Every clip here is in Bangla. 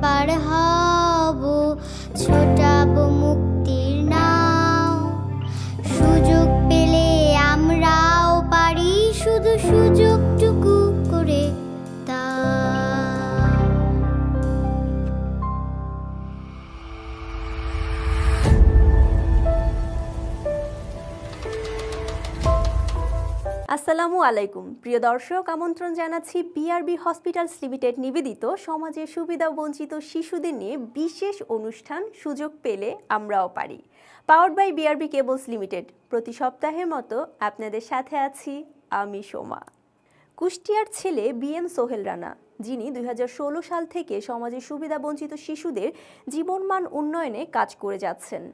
পার হব, ছোটাবো মুক্তির নাও। সুযোগ পেলে আমরাও পারি, শুধু সুযোগটুকু করে দাও। আসসালামু আলাইকুম প্রিয় দর্শক, আমন্ত্রণ জানাচ্ছি বিআরবি হসপিটালস লিমিটেড নিবেদিত সমাজের সুবিধা বঞ্চিত শিশুদের নিয়ে বিশেষ অনুষ্ঠান সুযোগ পেলে আমরাও পারি, powered by BRB cables limited. প্রতি সপ্তাহের মতো আপনাদের সাথে আছি আমি সোমা। কুষ্টিয়ার ছেলে বিএম সোহেল রানা, যিনি 2016 সাল থেকে সমাজের সুবিধা বঞ্চিত শিশুদের জীবনমান উন্নয়নে কাজ করে যাচ্ছেন।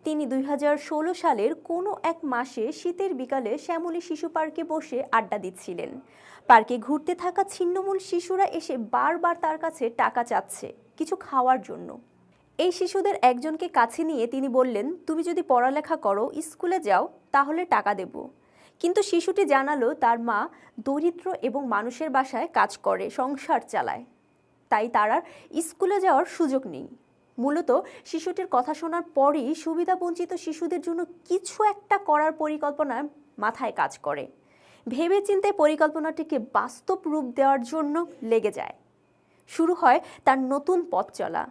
তিনি 2016 সালের কোনো এক মাসে শীতের বিকালে শ্যামলী শিশু পার্কে বসে আড্ডা দিচ্ছিলেন। পার্কে ঘুরতে থাকা ছিন্নমূল শিশুরা এসে বারবার তার কাছে টাকা চাচ্ছে কিছু খাওয়ার জন্য। এই শিশুদের একজনকে কাছে নিয়ে তিনি বললেন, তুমি যদি পড়ালেখা করো, স্কুলে যাও, তাহলে টাকা দেব। কিন্তু শিশুটি জানালো তার মা দরিদ্র এবং মানুষের বাসায় কাজ করে, সংসার চালায়, তাই তার আর স্কুলে যাওয়ার সুযোগ নেই। মূলত শিশুটির কথা শোনার পরই সুবিধাবঞ্চিত শিশুদের জন্য কিছু একটা করার পরিকল্পনা মাথায় কাজ করে। ভেবেচিন্তে পরিকল্পনাটিকে বাস্তব রূপ দেওয়ার জন্য লেগে যায়। শুরু হয় তার নতুন পথ চলা।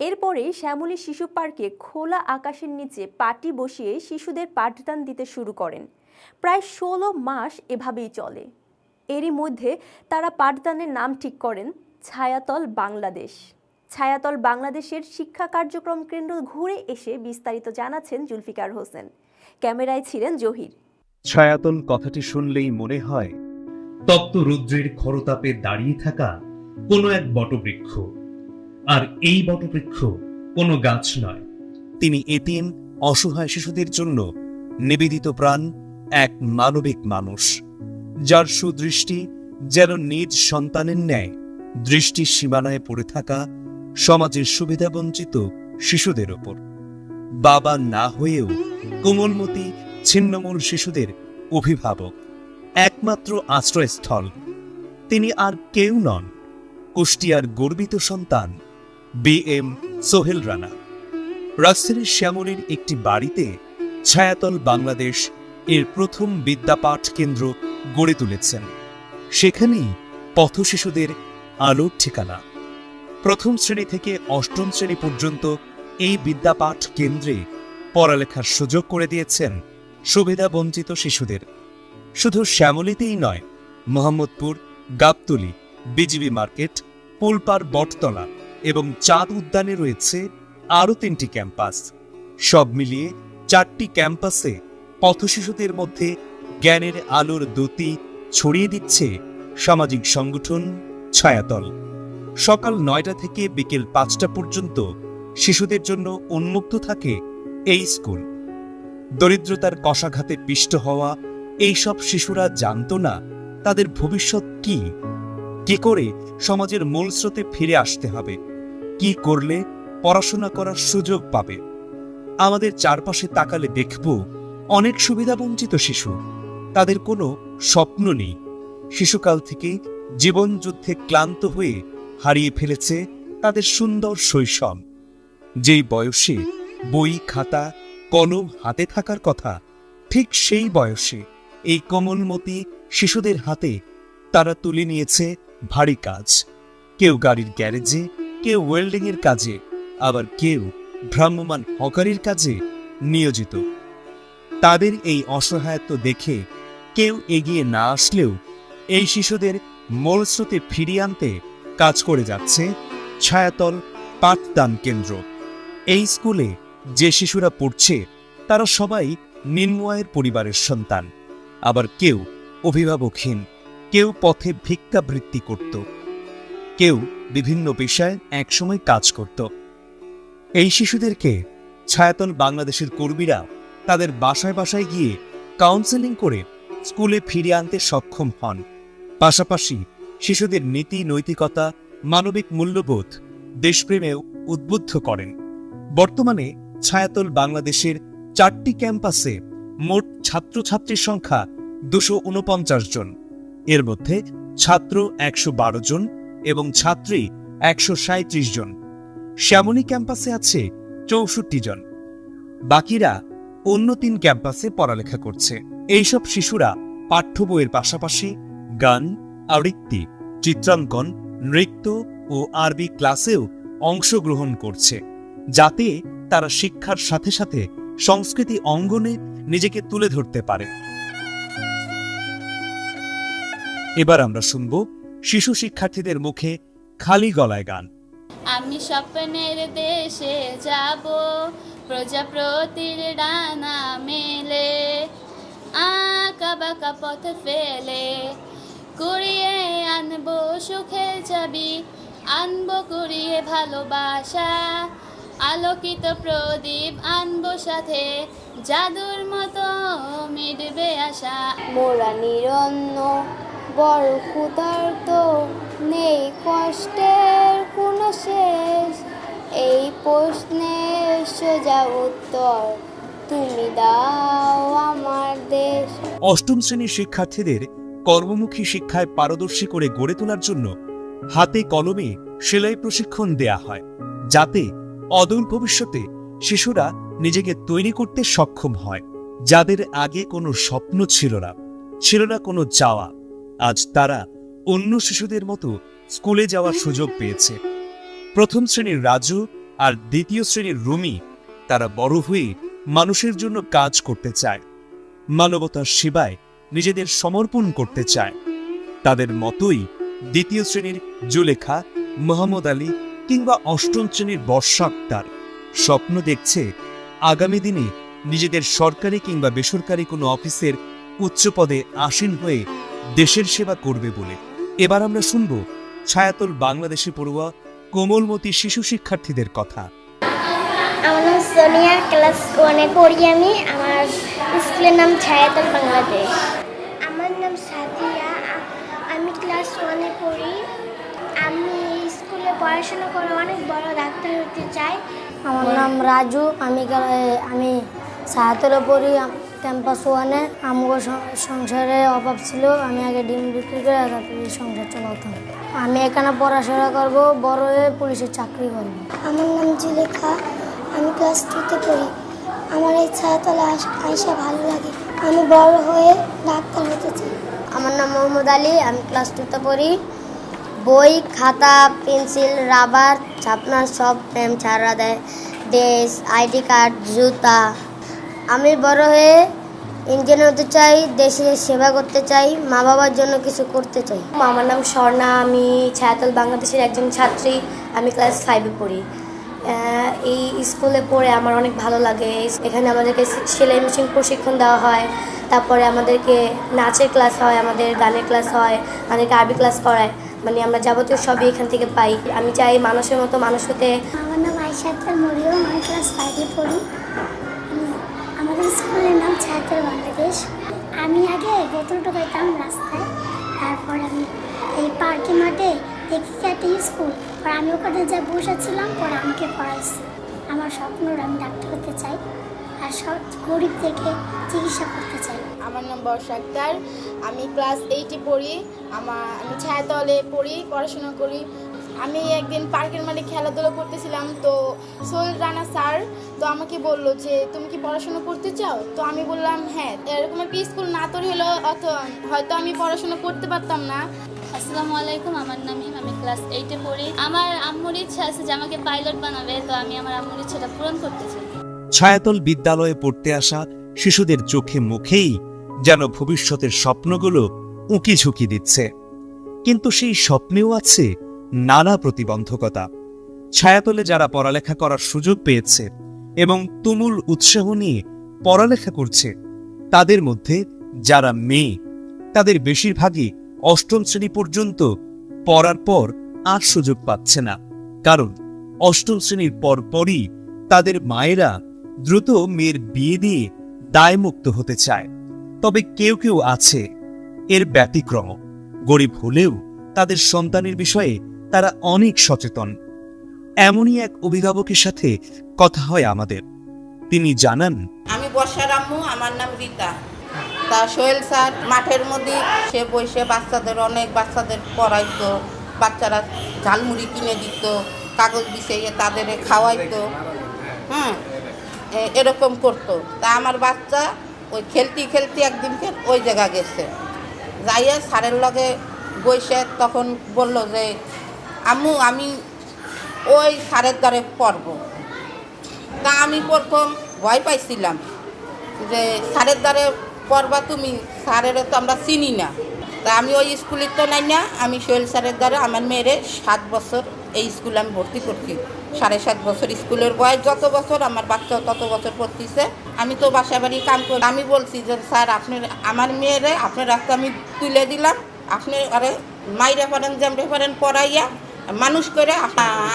এরপরেই শ্যামলী শিশু পার্কে খোলা আকাশের নিচে পাটি বসিয়ে শিশুদের পাঠদান দিতে শুরু করেন। প্রায় 16 মাস এভাবেই চলে। এরই মধ্যে তারা পাঠদানের নাম ঠিক করেন ছায়াতল বাংলাদেশ। ছায়াতল বাংলাদেশের শিক্ষা কার্যক্রম কেন্দ্র ঘুরে এসে বিস্তারিত জানাচ্ছেন জুলফিকার হোসেন। ক্যামেরায় ছিলেন জহির। ছায়াতল কথাটি শুনলেই মনে হয় তপ্ত রৌদ্রের খরতাপে দাঁড়িয়ে থাকা কোনো এক বটবৃক্ষ। আর এই বটবৃক্ষ কোনো গাছ নয়, তিনি এতিম অসহায় শিশুদের জন্য নিবেদিত প্রাণ এক মানবিক মানুষ, যার সুদৃষ্টি যেন নিজ সন্তানের ন্যায় দৃষ্টির সীমানায় পড়ে থাকা সমাজের সুবিধাবঞ্চিত শিশুদের ওপর। বাবা না হয়েও কোমলমতি ছিন্নমূল শিশুদের অভিভাবক, একমাত্র আশ্রয়স্থল। তিনি আর কেউ নন, কুষ্টিয়ার গর্বিত সন্তান বিএম সোহেল রানা। রাজধানীর শ্যামলীর একটি বাড়িতে ছায়াতল বাংলাদেশ এর প্রথম বিদ্যাপাঠ কেন্দ্র গড়ে তুলেছেন। সেখানেই পথ শিশুদের আলোর ঠিকানা। প্রথম শ্রেণী থেকে অষ্টম শ্রেণী পর্যন্ত এই বিদ্যাপাঠ কেন্দ্রে পড়ালেখার সুযোগ করে দিয়েছেন সুবিধাবঞ্চিত শিশুদের। শুধু শ্যামলীতেই নয়, মোহাম্মদপুর, গাবতলী, বিজিবি মার্কেট, পোলপার বটতলা এবং চাঁদ উদ্যানে রয়েছে আরও 3টি ক্যাম্পাস। সব মিলিয়ে 4টি ক্যাম্পাসে পথ শিশুদের মধ্যে জ্ঞানের আলোর দ্যুতি ছড়িয়ে দিচ্ছে সামাজিক সংগঠন ছায়াতল। সকাল 9টা থেকে বিকেল 5টা পর্যন্ত শিশুদের জন্য উন্মুক্ত থাকে এই স্কুল। দরিদ্রতার কশাঘাতে পিষ্ট হওয়া এইসব শিশুরা জানত না তাদের ভবিষ্যৎ কি করে সমাজের মূল স্রোতে ফিরে আসতে হবে, কি করলে পড়াশোনা করার সুযোগ পাবে। আমাদের চারপাশে তাকালে দেখব অনেক সুবিধাবঞ্চিত শিশু, তাদের কোনো স্বপ্ন নেই। শিশুকাল থেকে জীবন যুদ্ধে ক্লান্ত হয়ে হারিয়ে ফেলেছে তাদের সুন্দর শৈশব। যেই বয়সে বই, খাতা, কলম হাতে থাকার কথা, ঠিক সেই বয়সে এই কোমলমতি শিশুদের হাতে তারা তুলে নিয়েছে ভারী কাজ। কেউ গাড়ির গ্যারেজে, কেউ ওয়েল্ডিং এর কাজে, আবার কেউ ভ্রাম্যমান হকারির কাজে নিয়োজিত। তাদের এই অসহায়ত্ব দেখে কেউ এগিয়ে না আসলেও এই শিশুদের মূল স্রোতে ফিরিয়ে আনতে কাজ করে যাচ্ছে ছায়াতল পাঠদান কেন্দ্র। এই স্কুলে যে শিশুরা পড়ছে তারা সবাই নিম্ন আয়ের পরিবারের সন্তান, আবার কেউ অভিভাবকহীন, কেউ পথে ভিক্ষাবৃত্তি করত, কেউ বিভিন্ন পেশায় একসময় কাজ করত। এই শিশুদেরকে ছায়াতল বাংলাদেশের কর্মীরা তাদের বাসায় বাসায় গিয়ে কাউন্সেলিং করে স্কুলে ফিরিয়ে আনতে সক্ষম হন। পাশাপাশি শিশুদের নীতি নৈতিকতা, মানবিক মূল্যবোধ, দেশপ্রেমেও উদ্বুদ্ধ করেন। বর্তমানে ছায়াতল বাংলাদেশের 4টি ক্যাম্পাসে মোট ছাত্রছাত্রীর সংখ্যা 249 জন। এর মধ্যে ছাত্র 112 জন এবং ছাত্রী 137 জন। শ্যামলী ক্যাম্পাসে আছে 64 জন। বাকিরা অন্য 3 ক্যাম্পাসে পড়ালেখা করছে। এইসব শিশুরা পাঠ্য বইয়ের পাশাপাশি গান, আবৃত্তি, চিত্রাঙ্কন, নৃত্য ও আরবি ক্লাসেও অংশগ্রহণ করছে, যাতে তারা শিক্ষার সাথে সাথে সংস্কৃতি অঙ্গনে নিজেকে তুলে ধরতে পারে। এবার আমরা শুনব শিশু শিক্ষার্থীদের মুখে খালি গলায় গান। আমি স্বপ্নের দেশে যাব, প্রজাপতির ডানা মেলে, আঁকা বাঁকা পথ ফেলে, কুড়িয়ে আনবো সুখের চাবি, আনবো কুড়িয়ে ভালোবাসা, আলোকিত প্রদীপ আনবো সাথে, জাদুর মতো মিটবে আশা। মোরা নিরন্ন বড় ক্ষুধার্ত, নেই কষ্টের কোনো শেষ, এই প্রশ্নের সোজা উত্তর তুমি দাও আমার দেশ। অষ্টম শ্রেণীর শিক্ষার্থীদের কর্মমুখী শিক্ষায় পারদর্শী করে গড়ে তোলার জন্য হাতে কলমে সেলাই প্রশিক্ষণ দেয়া হয়, যাতে অদূর ভবিষ্যতে শিশুরা নিজেকে তৈরি করতে সক্ষম হয়। যাদের আগে কোনো স্বপ্ন ছিল না কোনো চাওয়া, আজ তারা অন্য শিশুদের মতো স্কুলে যাওয়ার সুযোগ পেয়েছে। প্রথম শ্রেণীর রাজু আর দ্বিতীয় শ্রেণীর রুমি, তারা বড় হয়ে মানুষের জন্য কাজ করতে চায়, মানবতার সেবায় নিজেদের সমর্পণ করতে চায়। তাদের মতোই দ্বিতীয় শ্রেণীর জুলেখা, মোহাম্মদ আলী কিংবা অষ্টম শ্রেণীর বর্ষা আক্তার স্বপ্ন দেখছে আগামী দিনে নিজেদের সরকারি কিংবা বেসরকারি কোনো অফিসের উচ্চ পদে আসীন হয়ে দেশের সেবা করবে বলে। এবার আমরা শুনব ছায়াতল বাংলাদেশি পড়ুয়া কোমলমতি শিশু শিক্ষার্থীদের কথা। আমার নাম সোনিয়া, ক্লাস 1-এ পড়ি আমি। আমার স্কুলের নাম ছায়াতল বাংলাদেশ। আমার নাম সাদিয়া, আমি ক্লাস 1-এ পড়ি। আমি স্কুলে পড়াশোনা করে অনেক বড় ডাক্তার হতে চাই। আমার নাম রাজু, আমি ছায়াতলে পড়ি, ক্যাম্পাস 1-এ। আমার সংসারে অভাব ছিল, আমি আগে ডিম বিক্রি করে তারপরে সংসার চালাতাম। আমি এখানে পড়াশোনা করব, বড় হয়ে পুলিশের চাকরি করব। আমার নাম জুলেখা, আমি ক্লাস 2-তে পড়ি। আমার এই ছায়াতলে আইসা ভালো লাগে, আমি বড় হয়ে ডাক্তার হতে চাই। আমার নাম মোহাম্মদ আলী, আমি ক্লাস 2-তে পড়ি। বই, খাতা, পেন্সিল, রাবার, ছাপনা সব ম্যাম ছাড়া দেয়, ড্রেস, আইডি কার্ড, জুতা। আমি বড় হয়ে ইঞ্জিনিয়ার হতে চাই, দেশের সেবা করতে চাই, মা বাবার জন্য কিছু করতে চাই। আমার নাম স্বর্ণা, আমি ছায়াতল বাংলাদেশের একজন ছাত্রী, আমি ক্লাস 5-এ পড়ি। এই স্কুলে পড়ে আমার অনেক ভালো লাগে। এখানে আমাদেরকে সেলাই মেশিন প্রশিক্ষণ দেওয়া হয়, তারপরে আমাদেরকে নাচের ক্লাস হয়, আমাদের গানের ক্লাস হয়, আমাদেরকে আরবি ক্লাস করায়, মানে আমরা যাবতীয় সবই এখান থেকে পাই। আমি চাই মানুষের মতো মানুষ হতে। আমার নাম আয়শাতুল মরিয়ম, আমি ক্লাস 5-এ পড়ি। আমাদের স্কুলের নাম ছায়াতল বাংলাদেশ। আমি আগে বোতল টোকাইতাম রাস্তায়, তারপর আমি এই পার্কে মাঠে দেখি একটা স্কুল, আর আমি ওখানে যা বসেছিলাম, পরে আমাকে পড়াইছি। আমার স্বপ্ন আমি ডাক্তার হতে চাই, আর সব গরিবদেরকে চিকিৎসা করতে চাই। আমার নাম বর্ষা আক্তার, আমি ক্লাস 8-এ পড়ি। আমি ছায়াতলে পড়ি, পড়াশোনা করি। আমি একদিন পার্কের মাঠে খেলাধুলা করতেছিলাম, তো সোহেল রানা স্যার তো আমাকে বললো যে তুমি কি পড়াশোনা করতে চাও? তো আমি বললাম হ্যাঁ। এরকম একটা স্কুল না তৈরি হলো হয়তো আমি পড়াশোনা করতে পারতাম না। আসসালামু আলাইকুম, আমার নাম হিম, আমি ক্লাস 8-এ পড়ি। আমার আম্মুর ইচ্ছা আছে যে আমাকে পাইলট বানাবে, তো আমি আমার আম্মুর ইচ্ছাটা পূরণ করতে চাই। ছায়াতল বিদ্যালয়ে পড়তে আসা শিশুদের চোখে মুখেই যেন ভবিষ্যতের স্বপ্নগুলো উঁকি ঝুঁকি দিচ্ছে, কিন্তু সেই স্বপ্নেও আছে নানা প্রতিবন্ধকতা। ছায়াতলে যারা পড়ালেখা করার সুযোগ পেয়েছে এবং তুমুল উৎসাহ নিয়ে পড়ালেখা করছে, তাদের মধ্যে যারা মেয়ে, তাদের বেশিরভাগই অষ্টম শ্রেণী পর্যন্ত পড়ার পর আর সুযোগ পাচ্ছে না, কারণ অষ্টম শ্রেণীর পরপরই তাদের মায়েরা দ্রুত মেয়ের বিয়ে দিয়ে দায়মুক্ত হতে চায়। তবে কেউ কেউ আছে এর ব্যতিক্রম, গরিব হলেও তাদের সন্তানের বিষয়ে তারা অনেক সচেতন। এমনই এক অভিভাবকের সাথে কথা হয় আমাদের। তিনি জানান, আমি বর্ষার আম্মু, আমার নাম রীতা। তা সোহেল স্যার মাঠের মধ্যে সে বসে অনেক বাচ্চাদের পড়াইতো, বাচ্চারা ঝালমুড়ি কিনে দিত, কাগজ বিছিয়ে তাদের খাওয়াইতো, হ্যাঁ, এরকম করতো। তা আমার বাচ্চা ওই খেলতে খেলতে একদিনকে ওই জায়গা গেছে, যাইয়া স্যারের লগে বসে তখন বলল যে আম্মু আমি ওই স্যারের দ্বারে পড়ব। তা আমি প্রথম ভয় পাইছিলাম যে স্যারের দ্বারে পড়বা তুমি, স্যারেরও তো আমরা চিনি না। তা আমি ওই স্কুলে তো নাই না, আমি সোহেল স্যারের দ্বারা আমার মেয়েরে 7 বছর এই স্কুলে আমি ভর্তি করছি। 7.5 বছর স্কুলের বয়স, যত বছর আমার বাচ্চা তত বছর পড়তেছে। আমি তো বাসা বাড়ি কাম করি। আমি বলছি যে স্যার আপনার আমার মেয়েরে আপনার রাস্তা আমি তুলে দিলাম, আপনি আরে মাইরে পারেন জামরে পারেন পড়াইয়া মানুষ করে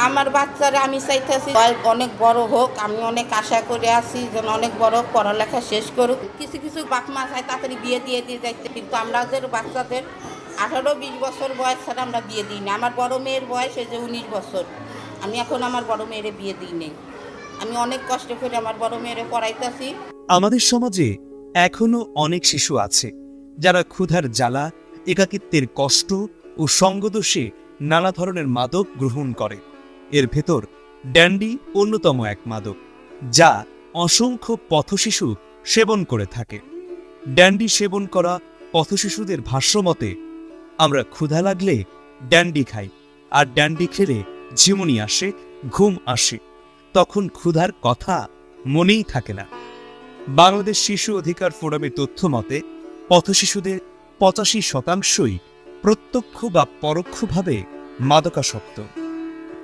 আমার বাচ্চারা আমি চাইতেছি অনেক বড় হোক। আমি অনেক আশা করে আছি যেন অনেক বড় পড়ালেখা শেষ করুক। কিছু কিছু বাপ মা চায় তাড়াতাড়ি বিয়ে দিয়ে যাইতে, কিন্তু আমরা যে বাচ্চাদের 18-20 বছর বয়স ছাড়া আমরা বিয়ে দিই না। আমার বড় মেয়ের বয়স এই যে 19 বছর, আমি এখন আমার বড় মেয়েরে বিয়ে দিই নেই। আমি অনেক কষ্ট করে আমার বড় মেয়েরে পড়াইতেছি। আমাদের সমাজে এখনো অনেক শিশু আছে যারা ক্ষুধার জ্বালা, একাকিত্বের কষ্ট ও সঙ্গদোষে নানা ধরনের মাদক গ্রহণ করে। এর ভেতর ড্যান্ডি অন্যতম এক মাদক, যা অসংখ্য পথশিশু সেবন করে থাকে। ড্যান্ডি সেবন করা পথশিশুদের ভাষ্যমতে, আমরা ক্ষুধা লাগলে ড্যান্ডি খাই, আর ড্যান্ডি খেলে ঝিমুনি আসে, ঘুম আসে, তখন ক্ষুধার কথা মনেই থাকে না। বাংলাদেশ শিশু অধিকার ফোরামের তথ্য মতে পথশিশুদের 85% প্রত্যক্ষ বা পরোক্ষভাবে মাদকাসক্ত।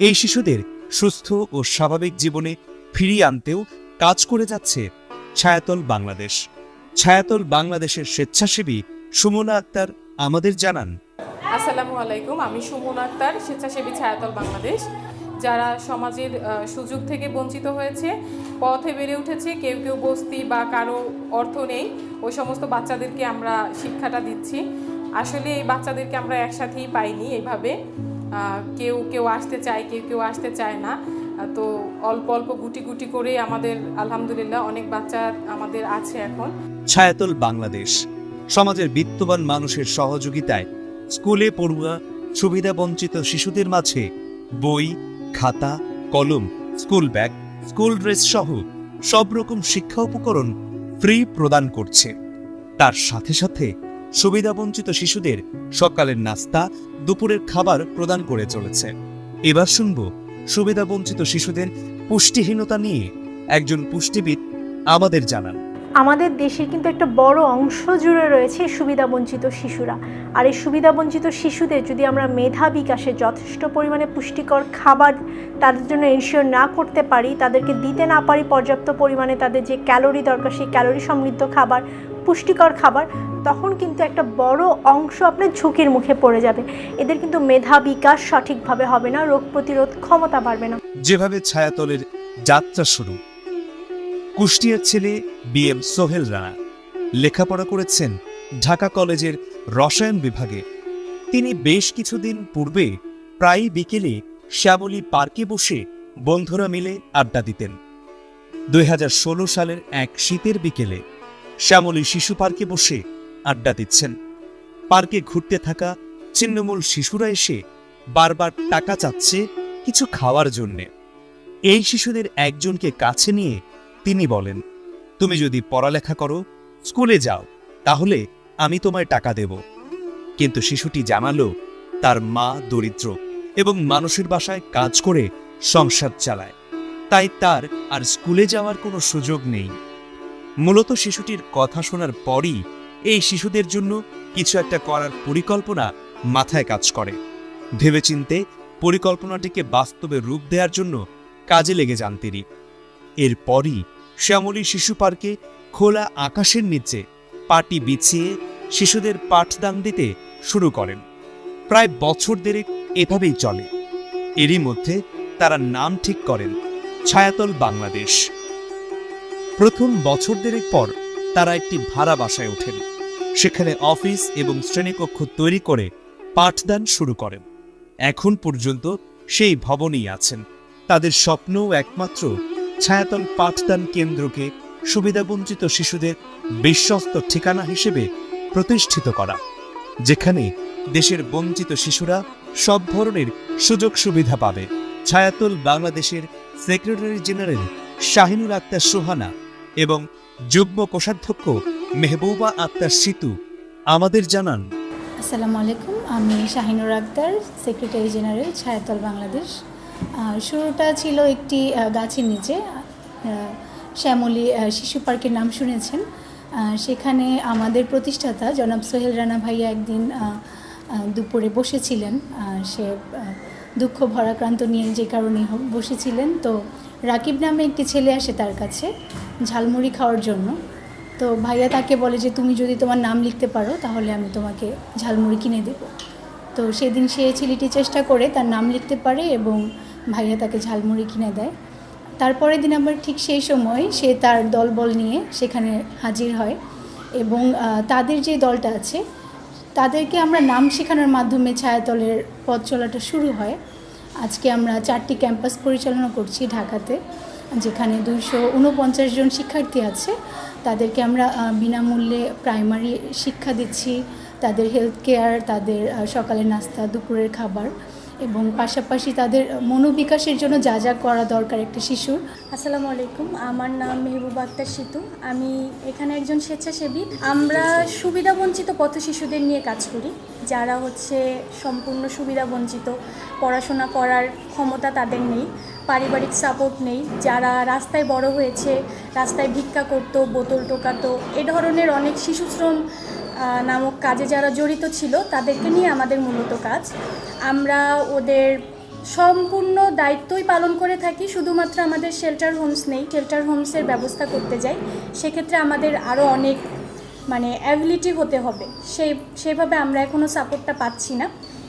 এই শিশুদের সুস্থ ও স্বাভাবিক জীবনে ফিরিয়ে আনতেও কাজ করে যাচ্ছে ছায়াতল বাংলাদেশ। ছায়াতল বাংলাদেশের স্বেচ্ছাসেবী সুমনা আক্তার আমাদের জানান। আসসালামু আলাইকুম, আমি সুমনা আক্তার, স্বেচ্ছাসেবী ছায়াতল বাংলাদেশ। যারা সমাজের সুযোগ থেকে বঞ্চিত হয়েছে, পথে বেড়ে উঠেছে, কেউ কেউ বস্তি বা কারো অর্থ নেই, ওই সমস্ত বাচ্চাদেরকে আমরা শিক্ষাটা দিচ্ছি। আসলে এই বাচ্চাদেরকে আমরা একসাথেই পাইনি এইভাবে, কেউ কেউ আসতে চায়, কেউ কেউ আসতে চায় না। তো অল্প অল্প গুটি গুটি করে আমাদের আলহামদুলিল্লাহ অনেক বাচ্চা আমাদের আছে এখন। ছায়াতল বাংলাদেশ সমাজের বিত্তবান মানুষের সহযোগিতায় স্কুলে পড়ুয়া সুবিধাবঞ্চিত শিশুদের মাঝে বই, খাতা, কলম, স্কুল ব্যাগ, স্কুল ড্রেস সহ সব রকম শিক্ষা উপকরণ ফ্রি প্রদান করছে। তার সাথে সাথে সুবিধাবঞ্চিত শিশুদের সকালের নাস্তা, দুপুরের খাবার প্রদান করে চলেছে। এবার শুনব সুবিধাবঞ্চিত শিশুদের পুষ্টিহীনতা নিয়ে একজন পুষ্টিবিদ আমাদের জানান। আমাদের দেশের কিন্তু একটা বড় অংশ জুড়ে রয়েছে সুবিধাবঞ্চিত শিশুরা। আর এই সুবিধাবঞ্চিত শিশুদের যদি আমরা মেধা বিকাশে যথেষ্ট পরিমাণে পুষ্টিকর খাবার তাদের জন্য এনশিওর না করতে পারি, তাদেরকে দিতে না পারি পর্যাপ্ত পরিমাণে তাদের যে ক্যালোরি দরকার, সেই ক্যালোরি সমৃদ্ধ খাবার, পুষ্টিকর খাবার, তখন কিন্তু একটা বড় অংশ আপনার ঝুঁকির মুখে পড়ে যাবে। এদের কিন্তু মেধা বিকাশ সঠিকভাবে হবে না, রোগ প্রতিরোধ ক্ষমতা বাড়বে না। যেভাবে ছায়াতলের যাত্রা শুরু। কুষ্টিয়ার ছেলে BM সোহেল রানা লেখাপড়া করেছেন ঢাকা কলেজের রসায়ন বিভাগে। তিনি বেশ কিছুদিন পূর্বে প্রায়ই বিকেলে শ্যামলী পার্কে বসে বন্ধুরা মিলে আড্ডা দিতেন। 2016 সালের এক শীতের বিকেলে শ্যামলী শিশু পার্কে বসে আড্ডা দিচ্ছেন। পার্কে ঘুরতে থাকা ছিন্নমূল শিশুরা এসে বারবার টাকা চাচ্ছে কিছু খাওয়ার জন্যে। এই শিশুদের একজনকে কাছে নিয়ে তিনি বলেন, তুমি যদি পড়ালেখা করো, স্কুলে যাও, তাহলে আমি তোমায় টাকা দেব। কিন্তু শিশুটি জানালো তার মা দরিদ্র এবং মানুষের বাসায় কাজ করে সংসার চালায়, তাই তার আর স্কুলে যাওয়ার কোনো সুযোগ নেই। মূলত শিশুটির কথা শোনার পরই এই শিশুদের জন্য কিছু একটা করার পরিকল্পনা মাথায় কাজ করে। ভেবেচিন্তে পরিকল্পনাটিকে বাস্তবে রূপ দেওয়ার জন্য কাজে লেগে যান তিনি। এরপরই শ্যামলী শিশু পার্কে খোলা আকাশের নিচে পাটি বিছিয়ে শিশুদের পাঠদান দিতে শুরু করেন। প্রায় বছর দেড়েক এভাবেই চলে। এরই মধ্যে তারা নাম ঠিক করেন ছায়াতল বাংলাদেশ। প্রথম বছর দেড়েক পর তারা একটি ভাড়া বাসায় ওঠেন। সেখানে অফিস এবং শ্রেণীকক্ষ তৈরি করে পাঠদান শুরু করেন। এখন পর্যন্ত সেই ভবনেই আছেন। তাদের স্বপ্নও একমাত্র ছায়াতল পাঠদান কেন্দ্রকে সুবিধাবঞ্চিত শিশুদের বিশ্বস্ত ঠিকানা হিসেবে প্রতিষ্ঠিত করা, যেখানে দেশের বঞ্চিত শিশুরা সব ধরনের সুযোগ সুবিধা পাবে। ছায়াতল বাংলাদেশের সেক্রেটারি জেনারেল শাহিনুর আক্তার সোহানা এবং যুগ্ম কোষাধ্যক্ষ মেহবুবা আক্তার সিতু আমাদের জানান, আসসালামু আলাইকুম, আমি শাহিনুর আক্তার, সেক্রেটারি জেনারেল ছায়াতল বাংলাদেশ। শুরুটা ছিল একটি গাছের নিচে, শ্যামলী শিশু পার্কের নাম শুনেছেন। সেখানে আমাদের প্রতিষ্ঠাতা জনাব সোহেল রানা ভাইয়া একদিন দুপুরে বসেছিলেন। সে দুঃখ ভরাক্রান্ত নিয়ে যে কারণে হোক বসেছিলেন। তো রাকিব নামে একটি ছেলে আসে তার কাছে ঝালমুড়ি খাওয়ার জন্য। তো ভাইয়া তাকে বলে যে তুমি যদি তোমার নাম লিখতে পারো তাহলে আমি তোমাকে ঝালমুড়ি কিনে দেব। তো সেদিন সে ছেলেটি চেষ্টা করে তার নাম লিখতে পারে এবং ভাইয়া তাকে ঝালমুড়ি কিনে দেয়। তারপরের দিন আবার ঠিক সেই সময় সে তার দলবল নিয়ে সেখানে হাজির হয় এবং তাদের যে দলটা আছে তাদেরকে আমরা নাম শেখানোর মাধ্যমে ছায়াতলের পথ চলাটা শুরু হয়। আজকে আমরা 4টি ক্যাম্পাস পরিচালনা করছি ঢাকাতে, যেখানে 249 জন শিক্ষার্থী আছে। তাদেরকে আমরা বিনামূল্যে প্রাইমারি শিক্ষা দিচ্ছি, তাদের হেলথ কেয়ার, তাদের সকালের নাস্তা, দুপুরের খাবার এবং পাশাপাশি তাদের মনোবিকাশের জন্য যা যা করা দরকার একটা শিশুর। আসসালামু আলাইকুম, আমার নাম মেহবুবা আক্তার সিতু। আমি এখানে একজন স্বেচ্ছাসেবী। আমরা সুবিধাবঞ্চিত পথ শিশুদের নিয়ে কাজ করি, যারা হচ্ছে সম্পূর্ণ সুবিধাবঞ্চিত, পড়াশোনা করার ক্ষমতা তাদের নেই, পারিবারিক সাপোর্ট নেই, যারা রাস্তায় বড় হয়েছে, রাস্তায় ভিক্ষা করতো, বোতল টোকাতো, এ ধরনের অনেক শিশুশ্রম নামক কাজে যারা জড়িত ছিল, তাদেরকে নিয়ে আমাদের মূলত কাজ। আমরা ওদের সম্পূর্ণ দায়িত্বই পালন করে থাকি। শুধুমাত্র আমাদের শেল্টার হোমস নেই, শেল্টার হোমসের ব্যবস্থা করতে যাই, সেক্ষেত্রে আমাদের আরও অনেক অ্যাবিলিটি হতে হবে। সেইভাবে আমরা এখনও সাপোর্টটা পাচ্ছি না।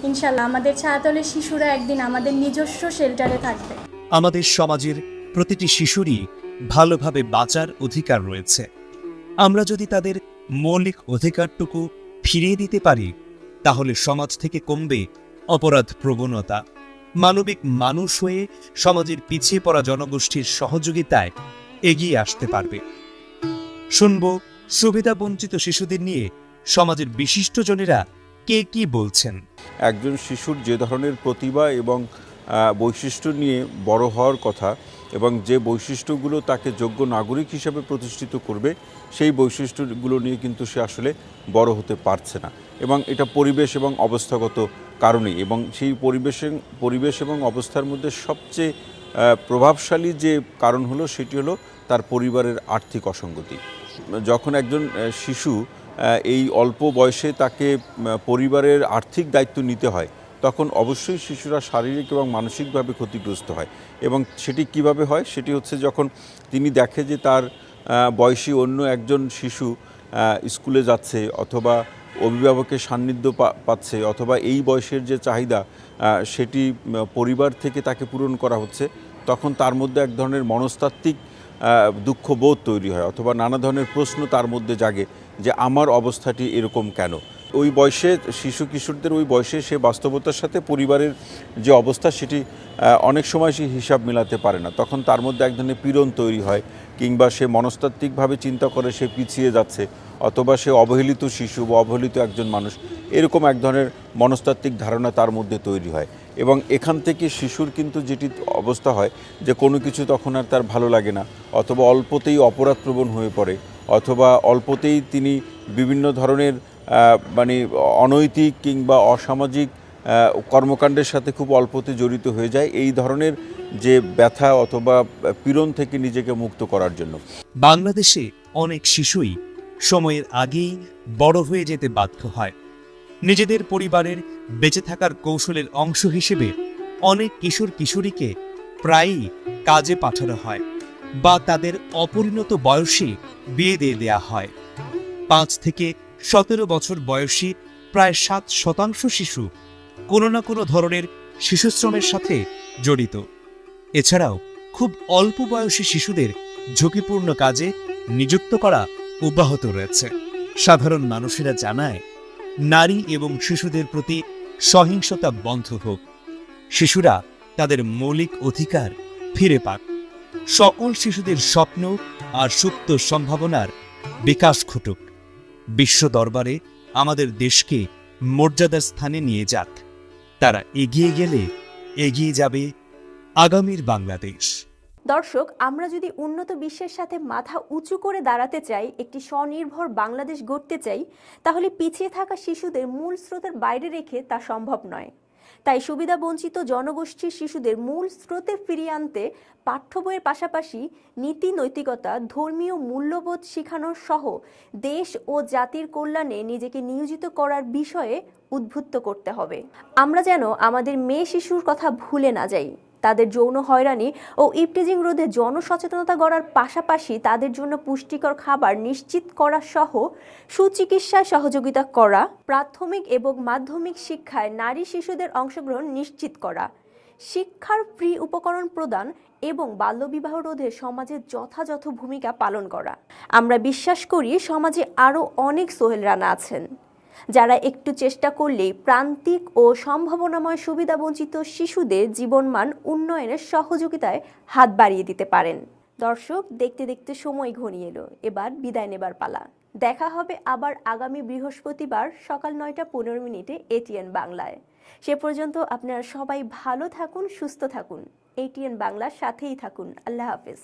ইনশাল্লাহ আমাদের ছায়াতলের শিশুরা একদিন আমাদের নিজস্ব শেল্টারে থাকবে। আমাদের সমাজের প্রতিটি শিশুরই ভালোভাবে বাঁচার অধিকার রয়েছে। আমরা যদি তাদের মৌলিক অধিকারটুকু ফিরিয়ে দিতে পারি তাহলে সমাজ থেকে কমবে অপরাধ প্রবণতা। মানবিক মানুষ হয়ে সমাজের পিছিয়ে পড়া জনগোষ্ঠীর সহযোগিতায় এগিয়ে আসতে পারবে। শুনব সুবিধাবঞ্চিত শিশুদের নিয়ে সমাজের বিশিষ্টজনেরা কে কি বলছেন। একজন শিশুর যে ধরনের প্রতিভা এবং বৈশিষ্ট্য নিয়ে বড় হওয়ার কথা এবং যে বৈশিষ্ট্যগুলো তাকে যোগ্য নাগরিক হিসেবে প্রতিষ্ঠিত করবে, সেই বৈশিষ্ট্যগুলো নিয়ে কিন্তু সে আসলে বড় হতে পারছে না এবং এটা পরিবেশ এবং অবস্থাগত কারণেই। এবং সেই পরিবেশ এবং অবস্থার মধ্যে সবচেয়ে প্রভাবশালী যে কারণ হলো সেটি হলো তার পরিবারের আর্থিক অসঙ্গতি। যখন একজন শিশু এই অল্প বয়সে তাকে পরিবারের আর্থিক দায়িত্ব নিতে হয়, তখন অবশ্যই শিশুরা শারীরিক এবং মানসিকভাবে ক্ষতিগ্রস্ত হয়। এবং সেটি কিভাবে হয়? সেটি হচ্ছে যখন তিনি দেখে যে তার বয়সী অন্য একজন শিশু স্কুলে যাচ্ছে অথবা অভিভাবকের সান্নিধ্য পাচ্ছে অথবা এই বয়সের যে চাহিদা সেটি পরিবার থেকে তাকে পূরণ করা হচ্ছে, তখন তার মধ্যে এক ধরনের মনস্তাত্ত্বিক দুঃখবোধ তৈরি হয় অথবা নানা ধরনের প্রশ্ন তার মধ্যে জাগে যে আমার অবস্থাটি এরকম কেন। ওই বয়সে শিশু কিশোরদের ওই বয়সে সে বাস্তবতার সাথে পরিবারের যে অবস্থা সেটি অনেক সময় সে হিসাব মেলাতে পারে না। তখন তার মধ্যে এক ধরনের পীড়ন তৈরি হয়, কিংবা সে মনস্তাত্ত্বিকভাবে চিন্তা করে সে পিছিয়ে যাচ্ছে অথবা সে অবহেলিত শিশু বা অবহেলিত একজন মানুষ, এরকম এক ধরনের মনস্তাত্ত্বিক ধারণা তার মধ্যে তৈরি হয়। এবং এখান থেকে শিশুর কিন্তু যেটি অবস্থা হয় যে কোনো কিছু তখন আর তার ভালো লাগে না, অথবা অল্পতেই অপরাধপ্রবণ হয়ে পড়ে, অথবা অল্পতেই তিনি বিভিন্ন ধরনের অনৈতিক কিংবা অসামাজিক কর্মকাণ্ডের সাথে খুব অল্পতে জড়িত হয়ে যায়, এই ধরনের যে ব্যথা অথবা পীড়ন থেকে নিজেকে মুক্ত করার জন্য। বাংলাদেশে অনেক শিশুই সময়ের আগেই বড় হয়ে যেতে বাধ্য হয়। নিজেদের পরিবারের বেঁচে থাকার কৌশলের অংশ হিসেবে অনেক কিশোর কিশোরীকে প্রায়ই কাজে পাঠানো হয় বা তাদের অপরিণত বয়সে বিয়ে দিয়ে দেয়া হয়। 5 থেকে 17 বছর বয়সী প্রায় 7% শিশু কোনো না কোনো ধরনের শিশুশ্রমের সাথে জড়িত। এছাড়াও খুব অল্প বয়সী শিশুদের ঝুঁকিপূর্ণ কাজে নিযুক্ত করা অব্যাহত রয়েছে। সাধারণ মানুষেরা জানায়, নারী এবং শিশুদের প্রতি সহিংসতা বন্ধ হোক, শিশুরা তাদের মৌলিক অধিকার ফিরে পাক, সকল শিশুদের স্বপ্ন আর সুপ্ত সম্ভাবনার বিকাশ ঘটুক, বিশ্ব দরবারে আমাদের দেশকে মর্যাদার স্থানে নিয়ে যাক। তারা এগিয়ে গেলে এগিয়ে যাবে আগামীর বাংলাদেশ। দর্শক, আমরা যদি উন্নত বিশ্বের সাথে মাথা উঁচু করে দাঁড়াতে চাই, একটি স্বনির্ভর বাংলাদেশ গড়তে চাই, তাহলে পিছিয়ে থাকা শিশুদের মূল স্রোতের বাইরে রেখে তা সম্ভব নয়। তাই সুবিধা বঞ্চিত জনগোষ্ঠীর শিশুদের মূল স্রোতে ফিরিয়ে আনতে পাঠ্য বইয়ের পাশাপাশি নীতি নৈতিকতা, ধর্মীয় মূল্যবোধ শেখানোর সহ দেশ ও জাতির কল্যাণে নিজেকে নিয়োজিত করার বিষয়ে উদ্বুদ্ধ করতে হবে। আমরা যেন আমাদের মেয়ে শিশুর কথা ভুলে না যাই। তাদের যৌন হয়রানি ও ইপটিজিং রোধে জনসচেতনতা গড়ার পাশাপাশি তাদের জন্য পুষ্টিকর খাবার নিশ্চিত করা সহ সুচিকিৎসায় সহযোগিতা করা, প্রাথমিক এবং মাধ্যমিক শিক্ষায় নারী শিশুদের অংশগ্রহণ নিশ্চিত করা, শিক্ষার ফ্রি উপকরণ প্রদান এবং বাল্যবিবাহ রোধে সমাজের যথাযথ ভূমিকা পালন করা। আমরা বিশ্বাস করি সমাজে আরও অনেক সোহেল রানা আছেন, যারা একটু চেষ্টা করলেই প্রান্তিক ও সম্ভাবনাময় সুবিধাবঞ্চিত শিশুদের জীবনমান উন্নয়নের সহযোগিতায় হাত বাড়িয়ে দিতে পারেন। দর্শক, দেখতে দেখতে সময় ঘনিয়ে এলো, এবার বিদায় নেবার পালা। দেখা হবে আবার আগামী বৃহস্পতিবার সকাল 9:15 এটিএন বাংলায়। সে পর্যন্ত আপনারা সবাই ভালো থাকুন, সুস্থ থাকুন, এটিএন বাংলার সাথেই থাকুন। আল্লাহ হাফেজ।